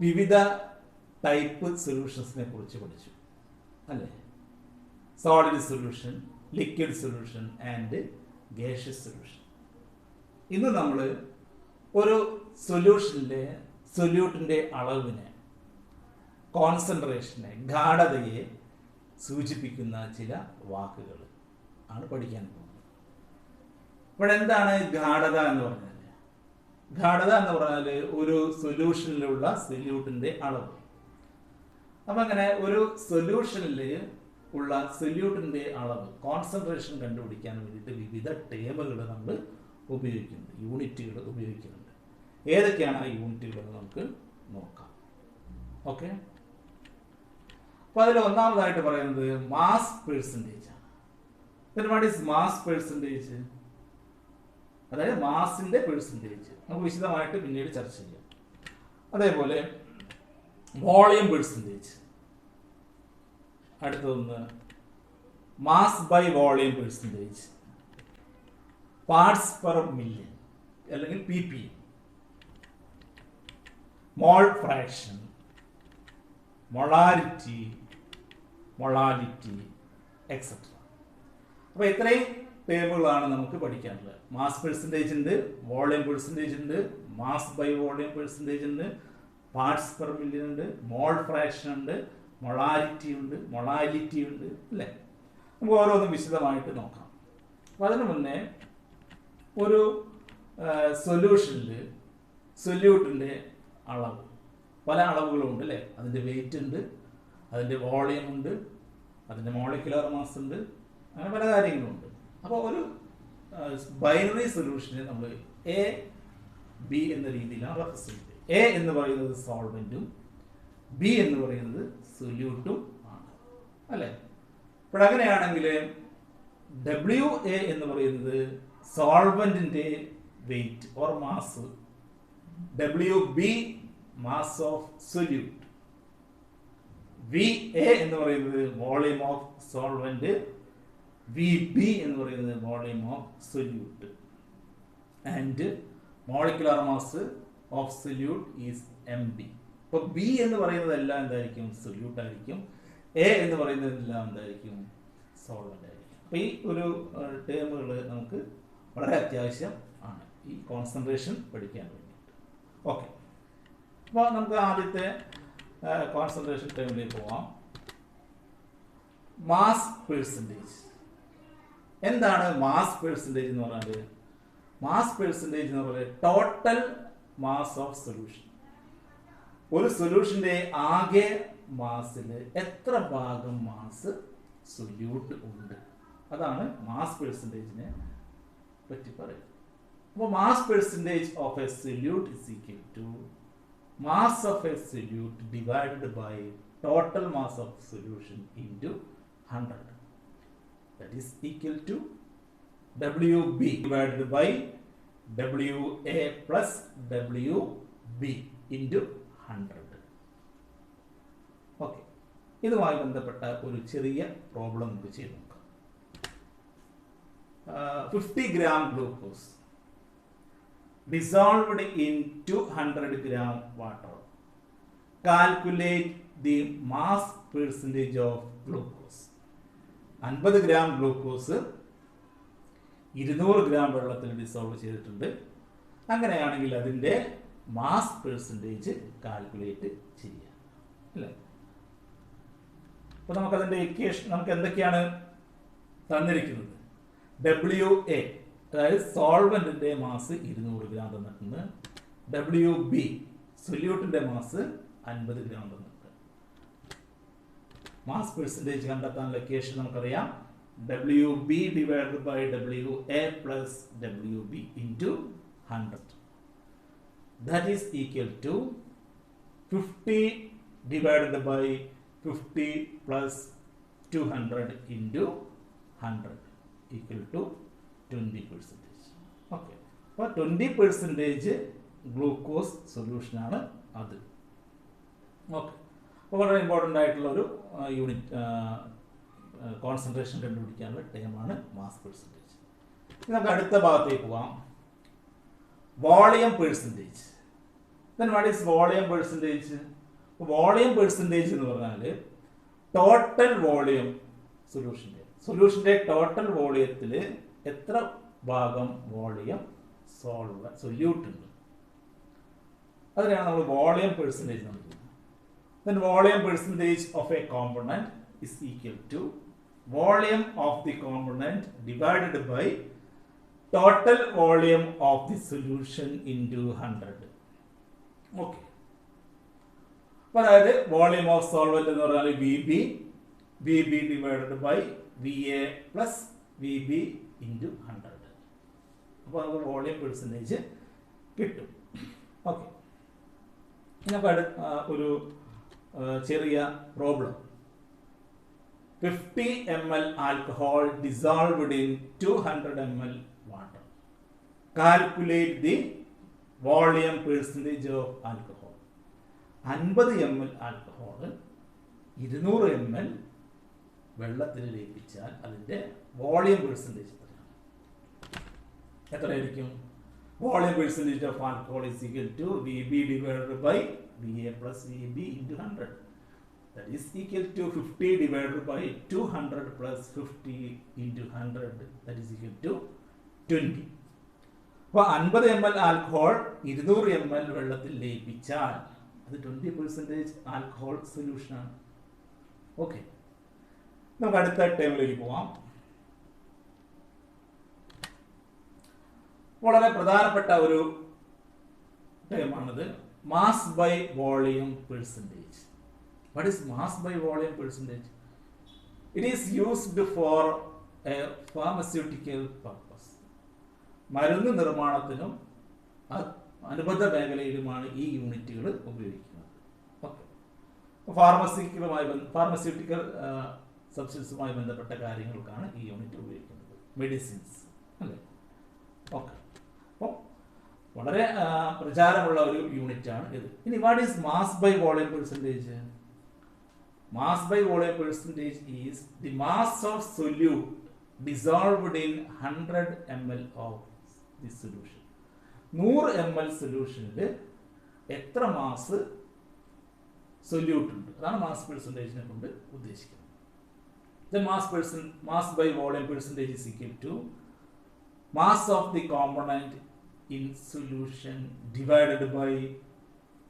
വിവിധ ടൈപ്പ് സൊല്യൂഷൻസിനെ കുറിച്ച് പഠിച്ചു അല്ലേ? Solid solution, liquid solution and gaseous solution. ഇന്ന് നമ്മൾ ഒരു സൊല്യൂട്ടിൻ്റെ അളവിനെ, കോൺസെൻട്രേഷനെ, ഗാഢതയെ സൂചിപ്പിക്കുന്ന ചില വാക്കുകൾ ആണ് പഠിക്കാൻ പോകുന്നത്. ഇവിടെ എന്താണ് ഗാഢത എന്ന് പറഞ്ഞാൽ? ഗാഢത എന്ന് പറഞ്ഞാൽ ഒരു സൊല്യൂഷനിലുള്ള സൊല്യൂട്ടിൻ്റെ അളവ്. അപ്പം അങ്ങനെ ഒരു സൊല്യൂഷനിൽ ഉള്ള സൊല്യൂട്ടിൻ്റെ അളവ്, കോൺസെൻട്രേഷൻ കണ്ടുപിടിക്കാൻ വേണ്ടിയിട്ട് വിവിധ ടേമുകൾ നമ്മൾ ഉപയോഗിക്കുന്നുണ്ട്, യൂണിറ്റുകൾ ഉപയോഗിക്കുന്നുണ്ട്. ഏതൊക്കെയാണ് ആ യൂണിറ്റുകൾ എന്ന് നമുക്ക് നോക്കാം. ഓക്കെ, അപ്പോൾ അതിൽ ഒന്നാമതായിട്ട് പറയുന്നത് മാസ് പെർസെൻറ്റേജ് ആണ്. What is mass percentage? അതായത് മാസിൻ്റെ പെർസെൻറ്റേജ് നമുക്ക് വിശദമായിട്ട് പിന്നീട് ചർച്ച ചെയ്യാം. അതേപോലെ വോളിയം പെർസെൻറ്റേജ്, അടുത്തൊന്ന് mass by volume percentage, parts per million അല്ലെങ്കിൽ ppm, mole fraction, molarity etcetera. അപ്പോൾ ഇത്രയും ടേമുകളാണ് നമുക്ക് പഠിക്കാനുള്ളത്. മാസ് പെർസെൻറ്റേജ് ഉണ്ട്, വോളിയം പെർസെൻറ്റേജ് ഉണ്ട്, മാസ് ബൈ വോളിയം പെർസെൻറ്റേജ് ഉണ്ട്, പാർട്സ് പെർ മില്യൺ ഉണ്ട്, മോൾ ഫ്രാക്ഷൻ ഉണ്ട്, മൊളാരിറ്റി ഉണ്ട് അല്ലേ? നമുക്ക് ഓരോന്നും വിശദമായിട്ട് നോക്കാം. അപ്പോൾ അതിനു മുന്നേ ഒരു സൊല്യൂഷനിൽ സൊല്യൂട്ടിൻ്റെ അളവ്, പല അളവുകളുണ്ട് അല്ലേ? അതിൻ്റെ വെയിറ്റ് ഉണ്ട്, അതിൻ്റെ വോളിയം ഉണ്ട്, അതിൻ്റെ മോളിക്കുലർ മാസ് ഉണ്ട്, അങ്ങനെ പല കാര്യങ്ങളുണ്ട്. അപ്പോൾ ഒരു ബൈനറി സൊല്യൂഷനെ നമ്മൾ എ ബി എന്ന രീതിയിലാണ് റെപ്രസെന്റ് ചെയ്യുന്നത്. എ എന്ന് പറയുന്നത് സോൾവെന്റും ബി എന്ന് പറയുന്നത് സൊല്യൂട്ടും ആണ് അല്ലേ? അപ്പോൾ അങ്ങനെയാണെങ്കിൽ WA എന്ന് പറയുന്നത് സോൾവെന്റിന്റെ weight or mass, WB mass of solute, VA എന്ന് പറയുന്നത് വോളിയം ഓഫ് സോൾവെന്റ്, VB എന്ന് പറയുന്നത് volume of solute, and molecular mass of solute is MB. അപ്പോൾ B എന്ന് പറയുന്നത് എല്ലാം എന്തായിരിക്കും? സൊല്യൂട്ട് ആയിരിക്കും. A എന്ന് പറയുന്നത് എല്ലാം എന്തായിരിക്കും? സോൾവെന്റ് ആയിരിക്കും. അപ്പോൾ ഈ ഒരു ടേമുകൾ നമുക്ക് വളരെ അത്യാവശ്യം ആണ് ഈ കോൺസെൻട്രേഷൻ പഠിക്കാൻ വേണ്ടിയിട്ട്. ഓക്കെ, അപ്പോൾ നമുക്ക് ആദ്യത്തെ കോൺസെൻട്രേഷൻ ടേമിലേക്ക് പോവാം. Mass percentage. എന്താണ് മാസ് പെർസെൻറ്റേജ് എന്ന് പറഞ്ഞാൽ? മാസ് പെർസെൻറ്റേജ് എന്ന് പറഞ്ഞാൽ ടോട്ടൽ മാസ് ഓഫ് സൊല്യൂഷൻ. ഒരു സൊല്യൂഷൻ്റെ ആകെ മാസിൽ എത്ര ഭാഗം മാസ് സൊല്യൂട്ട് ഉണ്ട്, അതാണ് മാസ് പെർസെൻറ്റേജിനെ പറ്റി പറയുന്നത്. അപ്പോൾ mass percentage of a solute is equal to mass of a solute divided by total mass of solution into 100. That is equal to WB divided by WA plus WB into 100. Okay, ഇതുമായി ബന്ധപ്പെട്ട ഒരു ചെറിയ problem നമുക്ക് ചെയ്ത് നോക്കാം. 50 gram glucose dissolved in 200 gram water. Calculate the mass percentage of glucose. 50 gram glucose 200 gram വെള്ളത്തിൽ dissolve ചെയ്തിട്ടുണ്ട്. അങ്ങനെയാണെങ്കിൽ അതിൻ്റെ മാസ് പെർസെൻറ്റേജ് കാൽക്കുലേറ്റ് ചെയ്യാം അല്ലേ? അപ്പോൾ നമുക്കതിൻ്റെ ഇക്വേഷൻ നമുക്ക് എന്തൊക്കെയാണ് തന്നിരിക്കുന്നത്? WA അതായത് സോൾവെന്റിന്റെ മാസ് 200 ഗ്രാം തന്നിട്ടുണ്ട്, WB സൊല്യൂട്ടിന്റെ മാസ് 50 ഗ്രാം തന്നിട്ടുണ്ട്. മാസ് പെർസെൻറ്റേജ് കണ്ടെത്താനുള്ള ഇക്വേഷൻ നമുക്കറിയാം. WB divided by WA plus WB into 100. That is equal to 50 divided by 50 plus 200 into 100 equal to 20%. Okay, അപ്പോൾ 20% ഗ്ലൂക്കോസ് സൊല്യൂഷൻ ആണ് അത്. ഓക്കെ, അപ്പോൾ വളരെ ഇമ്പോർട്ടൻ്റ് ആയിട്ടുള്ള ഒരു യൂണിറ്റ് കോൺസെൻട്രേഷൻ കണ്ടുപിടിക്കാനുള്ള ടൈമാണ് മാസ് പെർസെൻറ്റേജ്. നമുക്ക് അടുത്ത ഭാഗത്തേക്ക് പോവാം. Volume percentage. Then what is volume percentage? Volume percentage എന്ന് പറഞ്ഞാൽ ടോട്ടൽ വോളിയം സൊല്യൂഷൻ്റെ ടോട്ടൽ വോളിയത്തിൽ എത്ര ഭാഗം വോളിയം സൊല്യൂട്ട് ഉണ്ട്, അതിനാണ് നമ്മൾ വോളിയം പെർസെൻറ്റേജ് എന്ന് പറയുന്നത്. Then volume percentage of a component is equal to volume of the component divided by total volume of the solution into 100. Okay. അപ്പോൾ അതായത് വോളിയം ഓഫ് സോൾവെന്റ് എന്ന് പറഞ്ഞാൽ V B divided by V A plus V B into 100. അപ്പോൾ നമുക്ക് volume percentage കിട്ടും. Okay, നമുക്ക് ഒരു ചെറിയ problem. 50 ml alcohol dissolved in 200 ml water. Calculate the volume percentage of alcohol. 50 ml alcohol 200 ml വെള്ളത്തിൽ ലയിപ്പിച്ചാൽ അതിൻ്റെ വോളിയം പെർസെൻറ്റേജ് എത്രയായിരിക്കും? Volume percentage of alcohol is equal to V B divided by VA plus VB into 100. That is equal to 50 divided by 200 plus 50 into 100. That is equal to 20. അപ്പോൾ 50 ml alcohol 200 ml വെള്ളത്തിൽ ലയിപ്പിച്ചാൽ അത് 20% alcohol സൊല്യൂഷനാണ്. Okay, നമുക്ക് അടുത്ത ടേമിലേക്ക് പോവാം. വളരെ പ്രധാനപ്പെട്ട ഒരു ടേമാണിത്. Mass by volume percentage. What is mass by volume percentage? It is used for a pharmaceutical purpose. മരുന്ന് നിർമ്മാണത്തിനും അനുബന്ധ മേഖലയിലുമാണ് ഈ യൂണിറ്റുകൾ ഉപയോഗിക്കുന്നത്. ഓക്കെ, ഫാർമസ്യൂട്ടിക്കൽ സബ്സ്റ്റൻസുമായി ബന്ധപ്പെട്ട കാര്യങ്ങൾക്കാണ് ഈ യൂണിറ്റ് ഉപയോഗിക്കുന്നത്. മെഡിസിൻസ് അല്ലേ? ഓക്കെ, അപ്പോൾ വളരെ പ്രചാരമുള്ള ഒരു യൂണിറ്റ് ആണ് ഇത്. ഇനി what is mass by volume percentage? Mass by volume percentage is the mass of solute dissolved in 100 ml of the solution. 100 ml സൊല്യൂഷനിൽ എത്ര മാസ് സൊല്യൂട്ട് ഉണ്ട്, അതാണ് മാസ് പെർസെൻറ്റേജിനെ കൊണ്ട് ഉദ്ദേശിക്കുന്നത്. Then mass by volume percentage is equal to mass of the component in solution divided by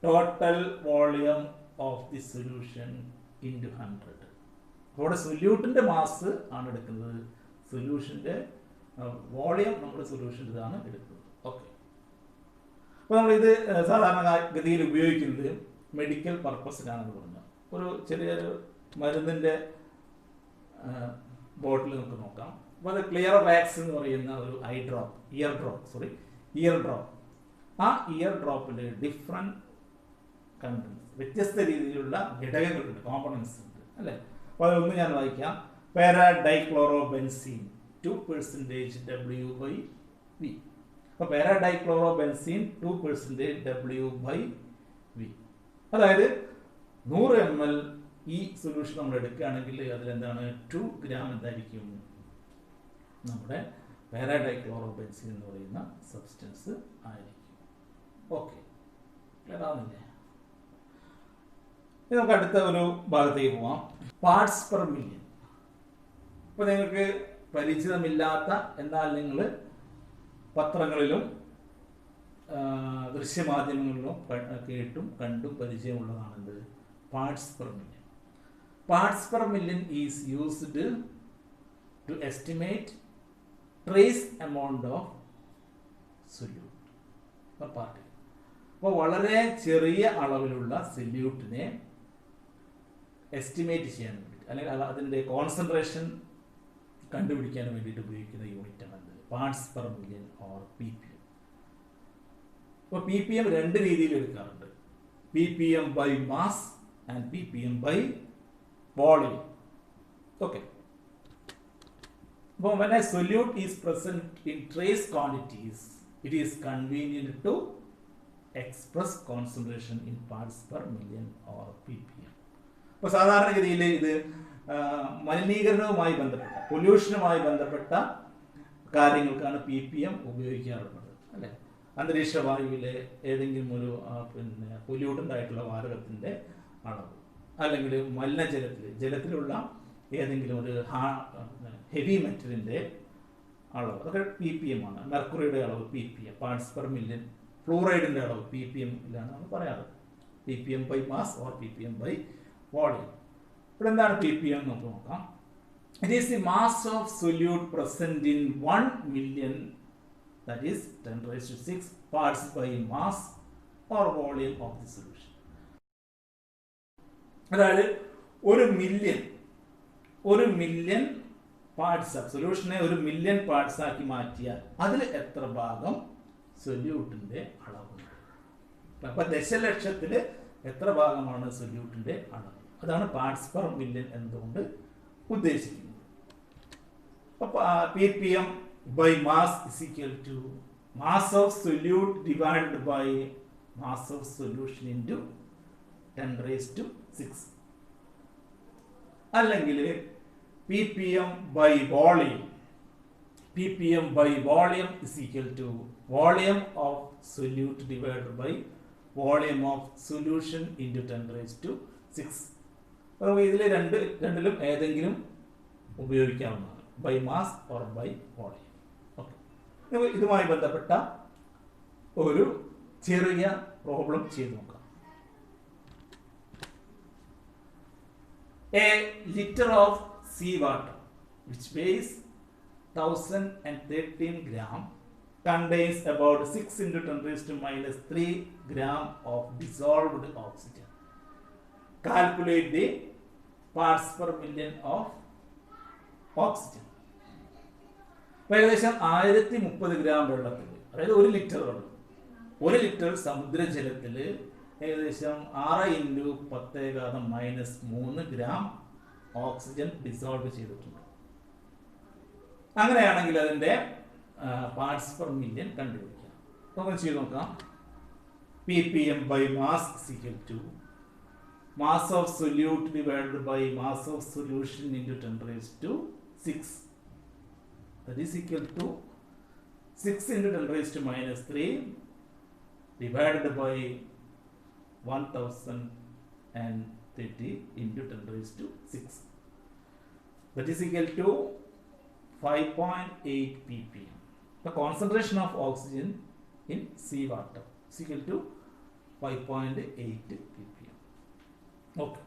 total volume of the solution into 100. അപ്പോൾ സൊല്യൂട്ടിൻ്റെ mass ആണ് എടുക്കുന്നത്, സൊല്യൂഷൻ്റെ വോളിയം നമ്മുടെ സൊല്യൂഷൻ്റെതാണ് എടുക്കുന്നത്. ഓക്കെ, അപ്പോൾ നമ്മളിത് സാധാരണ ഗതിയിൽ ഉപയോഗിക്കുന്നത് മെഡിക്കൽ പർപ്പസിനാണെന്ന് പറഞ്ഞു. ഒരു ചെറിയൊരു മരുന്നിൻ്റെ ബോട്ടിൽ നമുക്ക് നോക്കാം. അപ്പോൾ അത് ക്ലിയർ വാക്സ് എന്ന് പറയുന്ന ഒരു ഇയർ ഡ്രോപ്പ്. ആ ഇയർ ഡ്രോപ്പിൽ ഡിഫറെൻറ്റ് കണ്ടൻസ്, വ്യത്യസ്ത രീതിയിലുള്ള ഘടകങ്ങളുണ്ട്, കോമ്പണൻസ് ഉണ്ട് അല്ലേ? അപ്പോൾ അതൊന്ന് ഞാൻ വായിക്കാം. പാരാഡൈക്ലോറോബെൻസീൻ 2% W/V. അപ്പോൾ പാരാഡൈക്ലോറോബെൻസീൻ 2% W/V. അതായത് 100 ml ഈ സൊല്യൂഷൻ നമ്മൾ എടുക്കുകയാണെങ്കിൽ അതിലെന്താണ് 2 ഗ്രാം എന്തായിരിക്കും നമ്മുടെ പാരാഡൈക്ലോറോബെൻസീൻ എന്ന് പറയുന്ന സബ്സ്റ്റൻസ് ആയിരിക്കും. ഓക്കെ, ക്ലിയർ ആവുന്നില്ലേ? ഇനി നമുക്ക് അടുത്ത ഒരു ഭാഗത്തേക്ക് പോവാം. Parts per million. ഇപ്പോൾ നിങ്ങൾക്ക് പരിചിതമില്ലാത്ത, എന്നാൽ നിങ്ങൾ പത്രങ്ങളിലും ദൃശ്യമാധ്യമങ്ങളിലും കേട്ടും കണ്ടും പരിചയമുള്ളതാണെന്ത്? Parts per million. Parts per million is used to estimate trace amount of solute per particle. അപ്പോൾ വളരെ ചെറിയ അളവിലുള്ള സൊല്യൂട്ടിനെ എസ്റ്റിമേറ്റ് ചെയ്യാൻ വേണ്ടിയിട്ട്, അല്ലെങ്കിൽ അതിൻ്റെ കോൺസെൻട്രേഷൻ കണ്ടുപിടിക്കാൻ വേണ്ടിയിട്ട് ഉപയോഗിക്കുന്ന യൂണിറ്റാണ് parts per million or PPM. അപ്പോൾ PPM രണ്ട് രീതിയിൽ എടുക്കാറുണ്ട്. PPM by mass and PPM by volume. Okay, when a solute is present in trace quantities, it is convenient to express concentration in parts per million or ppm. അപ്പോൾ സാധാരണഗതിയിൽ ഇത് മലിനീകരണവുമായി ബന്ധപ്പെട്ട, പൊല്യൂഷനുമായി ബന്ധപ്പെട്ട കാര്യങ്ങൾക്കാണ് ppm ഉപയോഗിക്കാറുള്ളത് അല്ലേ? അന്തരീക്ഷ വായുവിലെ ഏതെങ്കിലും ഒരു പൊല്യൂട്ടൻ്റ് ആയിട്ടുള്ള വാതകത്തിൻ്റെ അളവ്, അല്ലെങ്കിൽ ജലത്തിലുള്ള ഏതെങ്കിലും ഒരു ഹെവി മെറ്റലിൻ്റെ അളവ്, അതൊക്കെ PPM ആണ്. മെർക്കുറിയുടെ അളവ് PPM, പാർട്സ് പെർ മില്യൺ. ഫ്ലൂറൈഡിൻ്റെ അളവ് PPM-ലാണ് നമ്മൾ പറയാറ്. PPM by mass or PPM by volume. ഇവിടെ എന്താണ് PPM എന്ന് നോക്കാം. It is the mass of solute present in 1 million, that is 10⁻⁶ parts by mass or volume of the solution. അതായത് ഒരു മില്യൺ പാർട്സ്, സൊല്യൂഷനെ 1 million പാർട്സ് ആക്കി മാറ്റിയാൽ അതിൽ എത്ര ഭാഗം സൊല്യൂട്ടിന്റെ അളവുണ്ട്. അപ്പൊ ദശലക്ഷത്തിൽ എത്ര ഭാഗമാണ് സൊല്യൂട്ടിന്റെ അളവ്? അതാണ് പാർട്സ് പെർ മില്യൺ എന്നതുകൊണ്ട് ഉദ്ദേശിക്കുന്നത്. അപ്പൊ PPM by mass is equal to mass of solute divided by mass of solution into 10⁻⁶. അല്ലെങ്കിൽ PPM by volume is equal to volume of solute divided by volume of solution into 10⁻⁶. അപ്പോൾ ഇതിൽ രണ്ടിലും ഏതെങ്കിലും ഉപയോഗിക്കാവുന്നതാണ്, by mass or by volume. Okay, ഇതുമായി ബന്ധപ്പെട്ട ഒരു ചെറിയ പ്രോബ്ലം ചെയ്ത് നോക്കാം. A liter of sea water which weighs 1013 gram contains about 6 into 10⁻³ gram of dissolved oxygen. Calculate the parts per million of oxygen. ഏകദേശം 1030 ഗ്രാം വെള്ളത്തിൽ, അതായത് 1 ലിറ്റർ വെള്ളം, 1 ലിറ്റർ സമുദ്രജലത്തിൽ ഏകദേശം 6×10⁻³ ഗ്രാം ഓക്സിജൻ ഡിസോൾവ് ചെയ്തിട്ടുണ്ട്. അങ്ങനെയാണെങ്കിൽ അതിൻ്റെ പാർട്സ് പെർ മില്യൺ കണ്ടുപിടിക്കാം. നമുക്ക് ചെയ്ത് നോക്കാം. PPM by mass is equal to mass of solute divided by mass of solution into 10⁻⁶. That is equal to 6 into 10⁻³ divided by 1030 into 10⁻⁶. That is equal to 5.8 ppm. The concentration of oxygen in sea water is equal to 5.8 ppm. Okay.